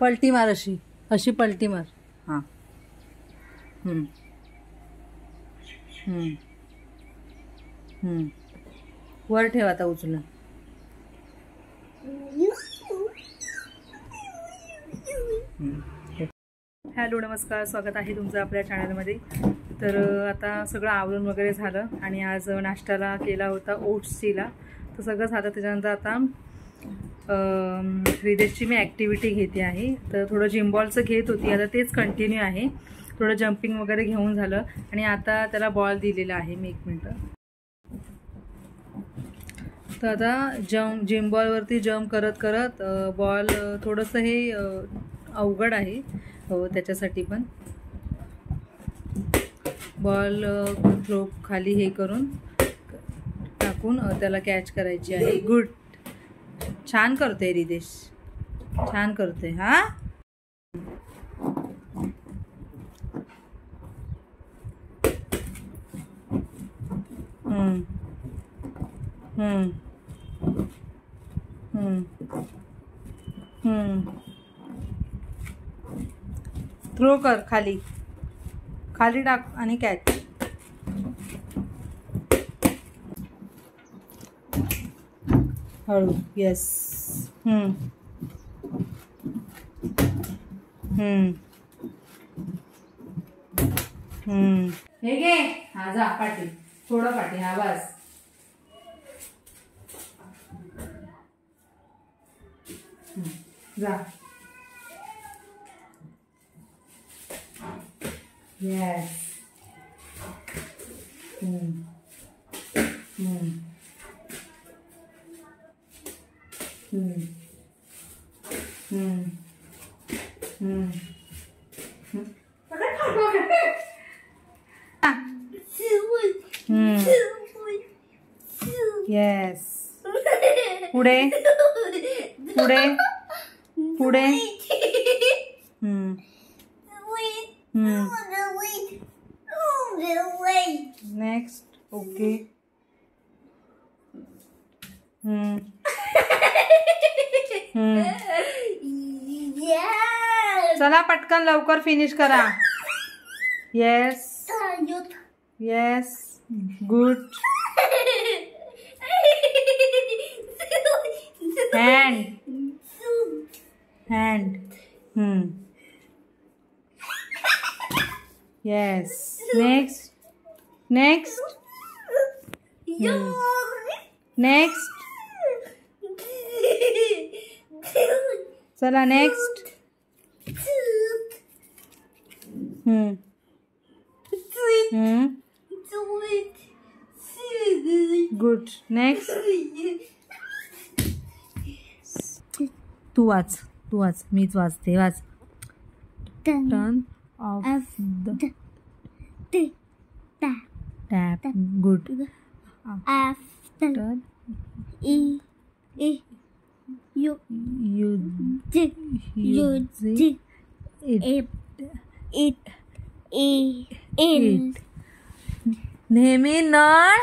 पलटी मार, अशी अशी पलटी मार. हां. वर ठेव आता उचलून. हॅलो नमस्कार, स्वागत आहे तुमचं आपल्या चॅनलमध्ये. तर आता सगळं आवरून वगैरे झालं आणि आज नाश्त्याला केला होता ओट्स चिला. तर सगळं झालं. त्याच्यानंतर आता रिदेशची मी ॲक्टिव्हिटी घेते आहे. तर थोडं जिमबॉलचं घेत होती, आता तेच कंटिन्यू आहे. थोडं जम्पिंग वगैरे घेऊन झालं आणि आता त्याला बॉल दिलेला आहे मी. 1 मिनटं. तर आता जिमबॉलवरती जम्प करत करत बॉल थोडंसं हे अवघड आहे त्याच्यासाठी पण. बॉल थ्रो खाली हे करून टाकून त्याला कॅच करायची आहे. गुड, छान करते रिदेश, छान करते. हां थ्रो कर, खाली खाली टाक आणि कॅच. हळू. येस. हे घे. हा जा पाठी, थोडं पाठी. हा बस. जा. Yes. Yes. पुढे पुढे पुढे. नेक्स्ट. ओके. चला पटकन लवकर फिनिश करा. Yes yes. Good. Hand hand. Yes. Next. Next. Next. चला next. Good. Next. तू वाच, मीच वाचते. वाच. Turn off the tap. Good. After it. नेहमी नळ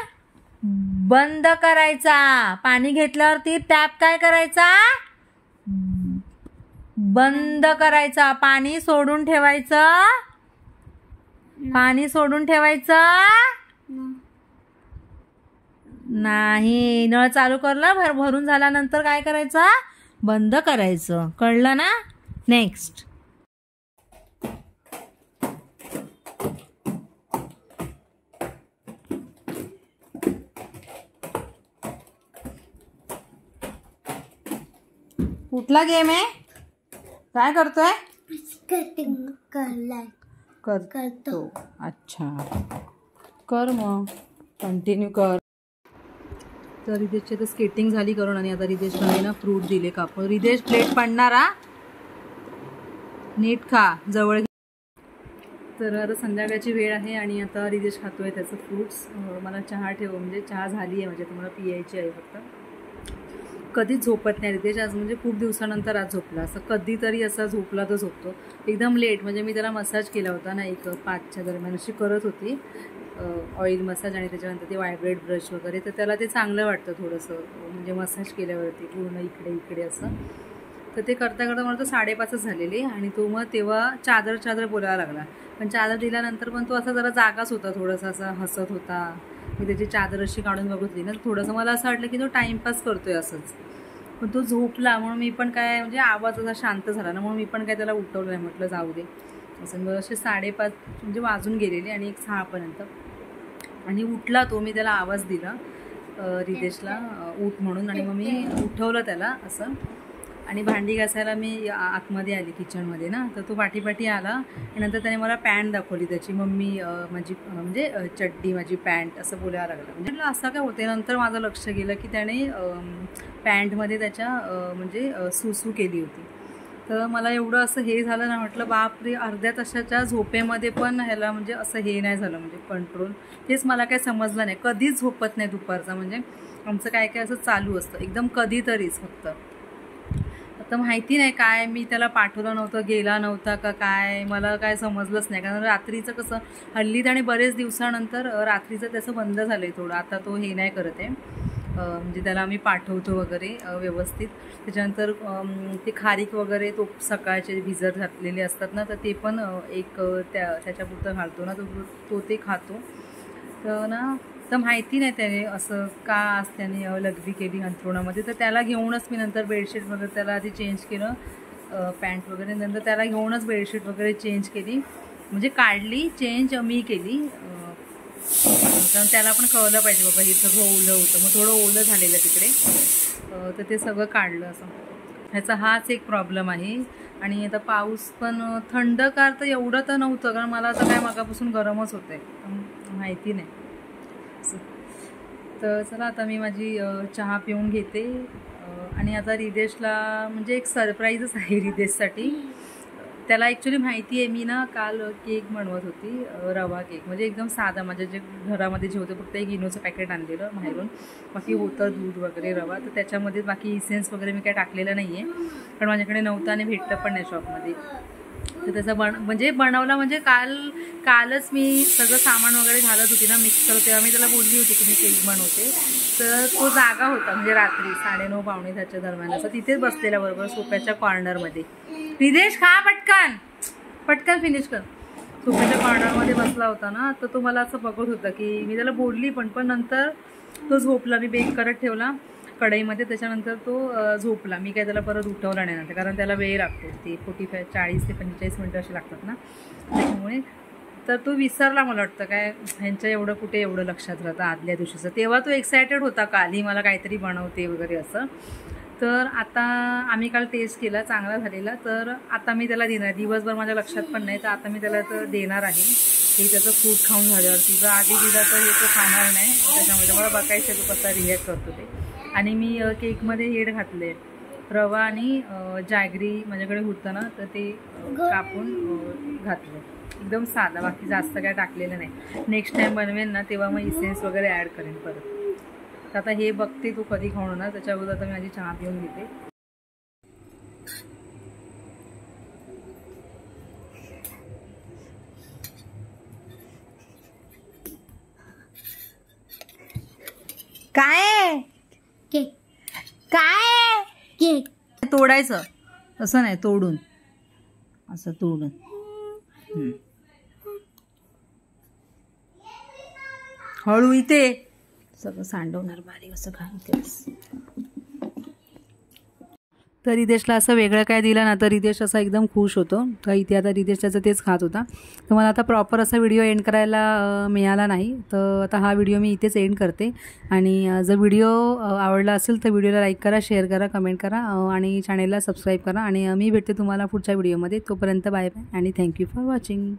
बंद करायचा. पाणी घेतल्यावरती टॅप काय करायचा? बंद करायचा. पाणी सोडून ठेवायचं. पाणी सोडून ठेवायचं नाही. नळ चालू करला, भरून झाल्यानंतर काय करायचं? बंद करायचं. कळलं ना? नेक्स्ट. कुठला गेम आहे? काय करतोय? करतो. अच्छा, कर मग, कंटिन्यू कर. तर रिदेशची तर स्केटिंग झाली करून आणि आता रिदेशला ना फ्रूट दिले कापून. रिदेश प्लेट पडणारा, नीट खा, जवळ. तर आता संध्याकाळची वेळ आहे आणि आता रिदेश खातोय त्याचं फ्रूट्स. मला चहा ठेव, म्हणजे चहा झाली आहे, म्हणजे तुम्हाला पियायची आहे फक्त. कधीच झोपत नाही रिदेश. आज म्हणजे खूप दिवसानंतर आज झोपला. असं कधीतरी असा झोपला तर झोपतो एकदम लेट. म्हणजे मी त्याला मसाज केला होता ना 1-5च्या दरम्यान, अशी करत होती ऑइल मसाज आणि त्याच्यानंतर ते व्हायब्रेट ब्रश वगैरे. तर त्याला ते चांगलं वाटतं थोडंसं, म्हणजे मसाज केल्यावरती पूर्ण इकडे इकडे असं. तर ते करता करता मला तो 5:30च झालेले आणि तो मग तेव्हा चादर बोलायला लागला. पण चादर दिल्यानंतर पण तो असा जरा जागाच होता, थोडासा असा हसत होता. मी त्याची चादर अशी काढून बघितली ना, थोडंसं मला असं वाटलं की तो टाईमपास करतोय असंच. पण तो झोपला म्हणून मी पण काय म्हणजे आवाज असा शांत झाला ना, म्हणून मी पण काय त्याला उठवलं नाही, म्हटलं जाऊ दे असं. मग असे 5:30 म्हणजे वाजून गेलेले आणि 6पर्यंत आणि उठला तो. मी त्याला आवाज दिला रितेशला उठ म्हणून आणि मग मी उठवलं त्याला असं. आणि भांडी घासायला मी आतमध्ये आली किचनमध्ये ना, तर तो पाठी आला आणि नंतर त्याने मला पॅन्ट दाखवली त्याची. मम्मी माझी म्हणजे चड्डी माझी पॅन्ट असं बोलायला लागला. म्हणजे असं काय होते. नंतर माझं लक्ष गेलं की त्याने पॅन्टमध्ये त्याच्या म्हणजे सुसू केली होती. तर मला एवढं असं हे झालं ना, म्हटलं बापरे, अर्ध्या तासाच्या झोपेमध्ये पण ह्याला म्हणजे असं हे नाही झालं म्हणजे कंट्रोल. तेच मला काय समजलं नाही. कधीच झोपत नाही दुपारचा, म्हणजे आमचं काय असं चालू असतं एकदम कधीतरीच फक्त. आता माहिती नाही काय, मी त्याला पाठवलं नव्हतं, गेला नव्हता का काय, मला काय समजलंच नाही. कारण रात्रीचं कसं हल्ली त्याने बरेच दिवसानंतर रात्रीचं त्याचं बंद झालं आहे थोडं. आता तो हे नाही करत आहे, म्हणजे त्याला आम्ही पाठवतो वगैरे व्यवस्थित. त्याच्यानंतर ते खारीक वगैरे तो सकाळचे भिजत घातलेले असतात ना, तर ते पण एक त्याच्यापुरतं घालतो ना, तो ते खातो. तर ना तर माहिती नाही त्याने असं का आज त्याने लघवी केली अंथरुणामध्ये. तर त्याला घेऊनच मी नंतर बेडशीट वगैरे त्याला आधी चेंज केलं, पॅन्ट वगैरे. नंतर त्याला घेऊनच बेडशीट वगैरे चेंज केली, म्हणजे काढली चेंज मी केली. कारण त्याला पण कळलं पाहिजे बाबा हे सगळं ओलं होतं. मग थोडं ओलं झालेलं तिकडे, तर ते सगळं काढलं असं. ह्याचा हाच एक प्रॉब्लेम आहे. आणि आता पाऊस पण थंडगार तर एवढं तर नव्हतं, कारण मला आता काय मागापासून गरमच होतं आहे, माहिती नाही असं. तर चला आता मी माझी चहा पिऊन घेते. आणि आता रिदेशला म्हणजे एक सरप्राईजच आहे रिदेशसाठी. त्याला ॲक्च्युली माहिती आहे, मी ना काल केक बनवत होती, रवा केक, म्हणजे एकदम साधा. माझ्या जे घरामध्ये जे होते फक्त एक इनोचं पॅकेट आणलेलं बाहेरून, बाकी होतं दूध वगैरे रवा. तर त्याच्यामध्ये बाकी इसेन्स वगैरे मी काय टाकलेलं नाही आहे, कारण माझ्याकडे नव्हतं आणि भेटतं पण नाही शॉपमध्ये. तर त्याचा म्हणजे बनवला म्हणजे कालच मी सगळं सामान वगैरे घालत होती ना मिक्सर, तेव्हा मी त्याला बोलली होती की मी केक बनवते. तर तो जागा होता, म्हणजे रात्री 9:30 पावणे 10च्या दरम्यान असं तिथेच बसलेला बरोबर सोफ्याच्या कॉर्नरमध्ये. रिदेश खा पटकन फिनिश कर. सोफ्याच्या कॉर्नरमध्ये बसला होता ना, तर तो मला असं बघत होता की मी त्याला बोलली पण नंतर तो झोपला. मी बेक करत ठेवला कढईमध्ये, त्याच्यानंतर तो झोपला. मी काय त्याला परत उठवला नाही नंतर, कारण त्याला वेळ लागतो, ते 40 ते 45 मिनटं असे लागतात ना, त्याच्यामुळे. तर तो विसरला मला वाटतं, काय ह्यांच्या एवढं कुठे एवढं लक्षात राहतं आदल्या दिवशीचं. तेव्हा तो एक्सायटेड होता, कालही मला काहीतरी बनवते वगैरे असं. तर आता आम्ही काल टेस्ट केला, चांगला झालेला. तर आता मी त्याला देणार, दिवसभर माझ्या लक्षात पण नाही, तर आता मी त्याला तर देणार आहे. हे त्याचं फ्रूट खाऊन झाल्यावरती. जर आधी दिला तर हे तो खाणार नाही, त्याच्यामुळे मला बघायचं तो कसा रिॲक्ट करतो ते. आणि मी केकमध्ये हेड घातले, रवा आणि जॅगरी माझ्याकडे होतं ना, तर ते कापून घातलं. एकदम साधा, बाकी जास्त काय टाकलेलं नाही. नेक्स्ट टाईम बनवेन ना तेव्हा मग इसेन्स वगैरे ॲड करेन परत. तर आता हे बघते तू कधी खाऊन होणार, त्याच्या अगोदर आता मी माझी चहा पिऊन घेते. काय केक, काय केक तोडायचं असं नाही, तोडून असं तोडून. हळू, इथे सगळं सांडवणार बारीक असं घालतेस. तर रिदेशला असं वेगळं काय दिलं ना, तर रिदेश असा एकदम खुश होतो. तर इथे आता रिदेश त्याचं तेच खात होता. तर मला आता प्रॉपर असा व्हिडिओ एंड करायला मिळाला नाही, तर आता हा व्हिडिओ मी इथेच एंड करते. आणि जर व्हिडिओ आवडला असेल तर व्हिडिओला लाईक करा, शेअर करा, कमेंट करा आणि चॅनेलला सबस्क्राईब करा. आणि मी भेटते तुम्हाला पुढच्या व्हिडिओमध्ये. तोपर्यंत बाय बाय आणि थँक्यू फॉर वॉचिंग.